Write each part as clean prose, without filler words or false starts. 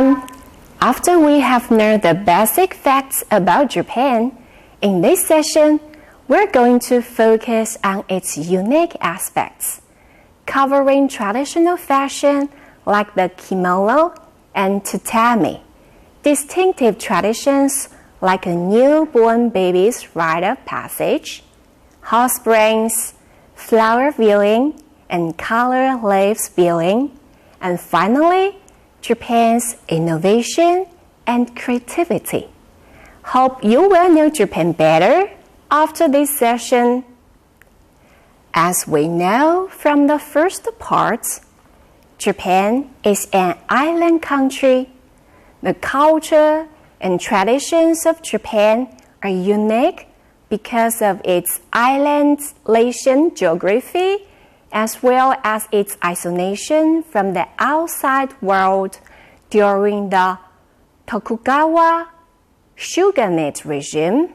everyone! After we have learned the basic facts about Japan, in this session, we're going to focus on its unique aspects, covering traditional fashion like the kimono and tatami, distinctive traditions like a newborn baby's rite of passage, hot springs, flower viewing, and color leaves viewing, and finally, Japan's innovation and creativity. Hope you will know Japan better after this session. As we know from the first part, Japan is an island country. The culture and traditions of Japan are unique because of its island-nation geography as well as its isolation from the outside world during the Tokugawa shogunate regime.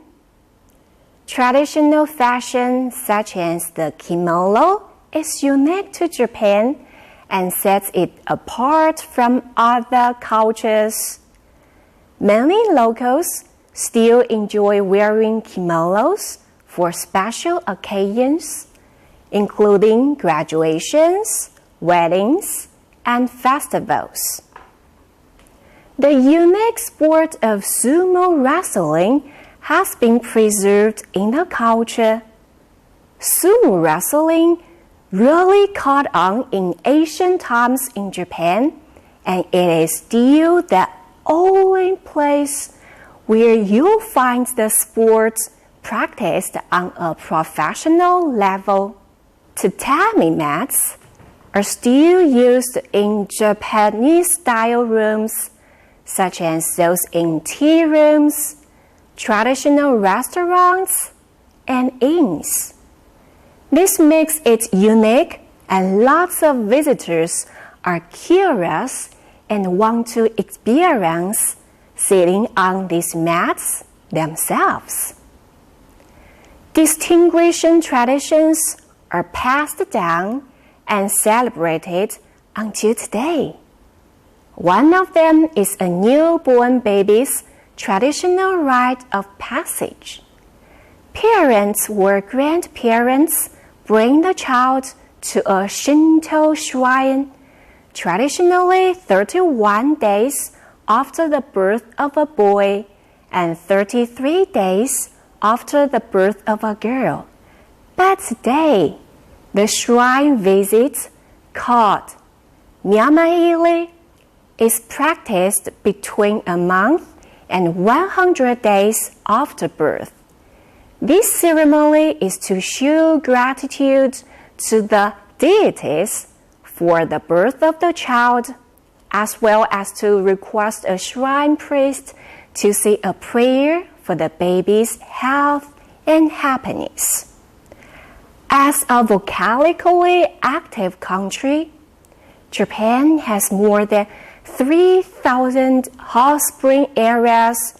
Traditional fashion such as the kimono is unique to Japan and sets it apart from other cultures. Many locals still enjoy wearing kimonos for special occasions, including graduations, weddings, and festivals. The unique sport of sumo wrestling has been preserved in the culture. Sumo wrestling really caught on in ancient times in Japan, and it is still the only place where you'll find the sport practiced on a professional level. Tatami mats are still used in Japanese-style rooms, such as those in tea rooms, traditional restaurants, and inns. This makes it unique, and lots of visitors are curious and want to experience sitting on these mats themselves. Distinguishing traditions are passed down and celebrated until today. One of them is a newborn baby's traditional rite of passage. Parents or grandparents bring the child to a Shinto shrine, traditionally 31 days after the birth of a boy and 33 days after the birth of a girl. But today, the shrine visit, called Nyamaili, is practiced between a month and 100 days after birth. This ceremony is to show gratitude to the deities for the birth of the child, as well as to request a shrine priest to say a prayer for the baby's health and happiness. As a volcanically active country, Japan has more than 3,000 hot spring areas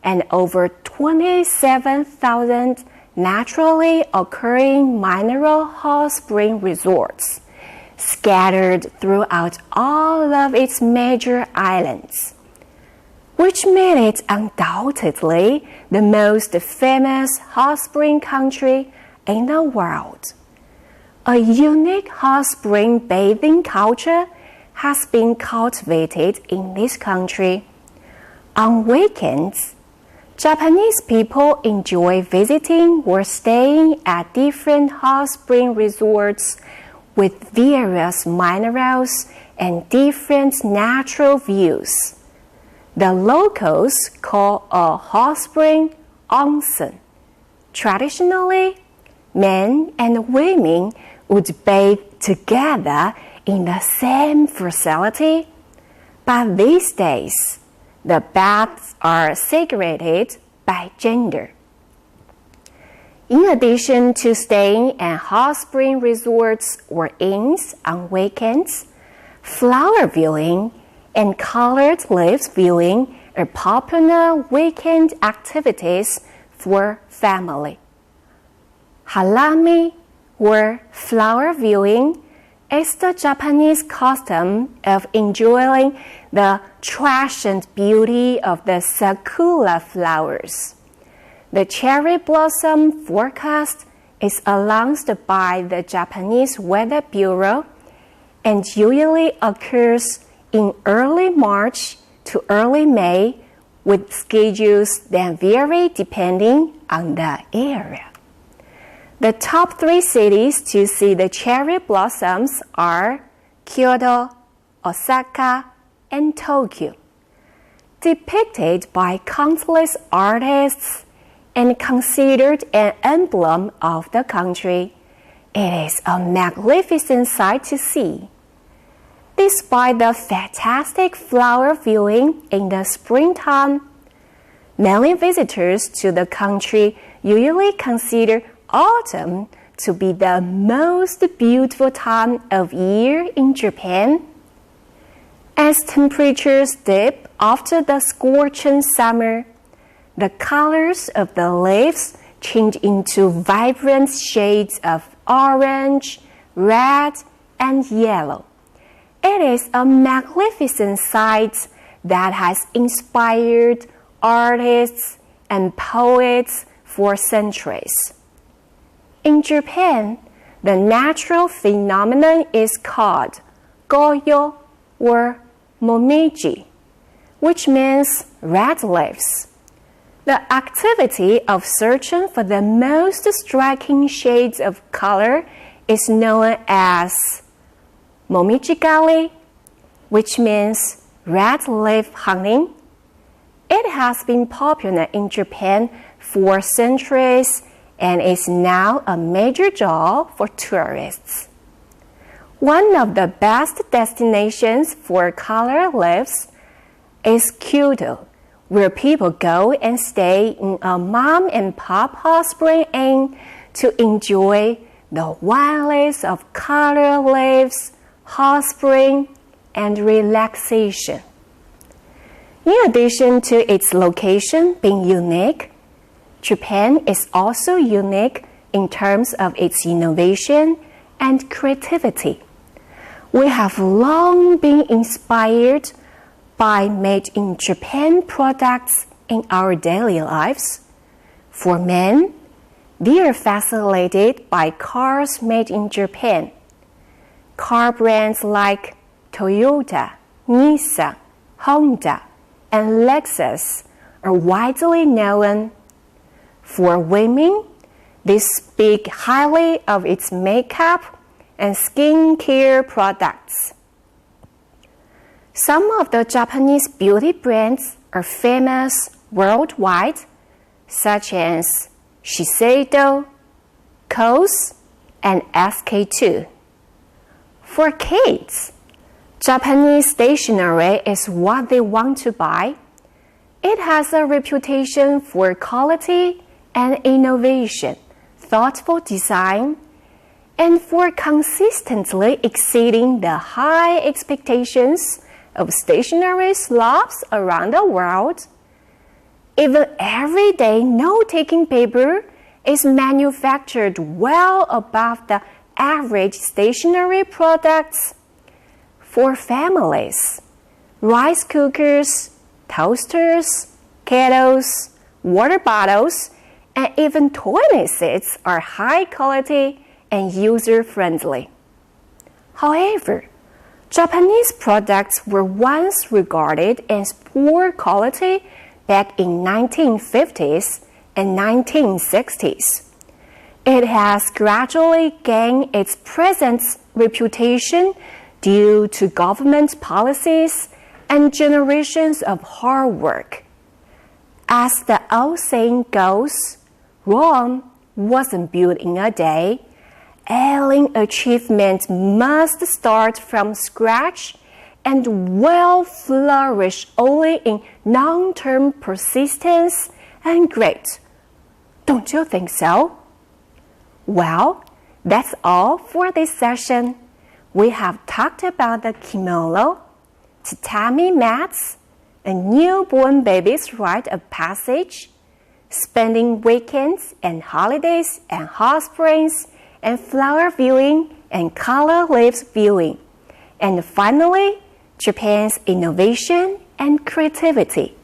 and over 27,000 naturally occurring mineral hot spring resorts scattered throughout all of its major islands, which made it undoubtedly the most famous hot spring country in the world. A unique hot spring bathing culture has been cultivated in this country. On weekends, Japanese people enjoy visiting or staying at different hot spring resorts with various minerals and different natural views. The locals call a hot spring onsen. Traditionally, men and women would bathe together in the same facility, but these days, the baths are segregated by gender. In addition to staying at hot spring resorts or inns on weekends, flower viewing and colored leaves viewing are popular weekend activities for family. Halami, or flower viewing, is the Japanese custom of enjoying the transient beauty of the sakura flowers. The cherry blossom forecast is announced by the Japanese Weather Bureau and usually occurs in early March to early May, with schedules that vary depending on the area. The top 3 cities to see the cherry blossoms are Kyoto, Osaka, and Tokyo. Depicted by countless artists and considered an emblem of the country, it is a magnificent sight to see. Despite the fantastic flower viewing in the springtime, many visitors to the country usually consider autumn to be the most beautiful time of year in Japan. As temperatures dip after the scorching summer, the colors of the leaves change into vibrant shades of orange, red, and yellow. It is a magnificent sight that has inspired artists and poets for centuries. In Japan, the natural phenomenon is called goyo or momiji, which means red leaves. The activity of searching for the most striking shades of color is known as momijigali, which means red leaf hunting. It has been popular in Japan for centuries and is now a major draw for tourists. One of the best destinations for color leaves is Kyoto, where people go and stay in a mom and pop hot spring inn to enjoy the wildness of color leaves, hot spring, and relaxation. In addition to its location being unique, Japan is also unique in terms of its innovation and creativity. We have long been inspired by made-in-Japan products in our daily lives. For men, they are fascinated by cars made in Japan. Car brands like Toyota, Nissan, Honda, and Lexus are widely known. For women, they speak highly of its makeup and skincare products. Some of the Japanese beauty brands are famous worldwide, such as Shiseido, Kose, and SK-II. For kids, Japanese stationery is what they want to buy. It has a reputation for quality and innovation, thoughtful design, and for consistently exceeding the high expectations of stationery shops around the world. Even everyday note-taking paper is manufactured well above the average stationery products. For families, rice cookers, toasters, kettles, water bottles, and even toilet seats are high quality and user-friendly. However, Japanese products were once regarded as poor quality back in 1950s and 1960s. It has gradually gained its present reputation due to government policies and generations of hard work. As the old saying goes, Rome wasn't built in a day. Any achievement must start from scratch and will flourish only in long-term persistence and grit. Don't you think so? Well, that's all for this session. We have talked about the kimono, tatami mats, a newborn baby's rite of passage, spending weekends and holidays and hot springs, and flower viewing and color leaves viewing. And finally, Japan's innovation and creativity.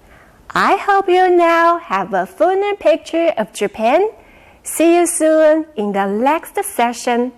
I hope you now have a fuller picture of Japan. See you soon in the next session.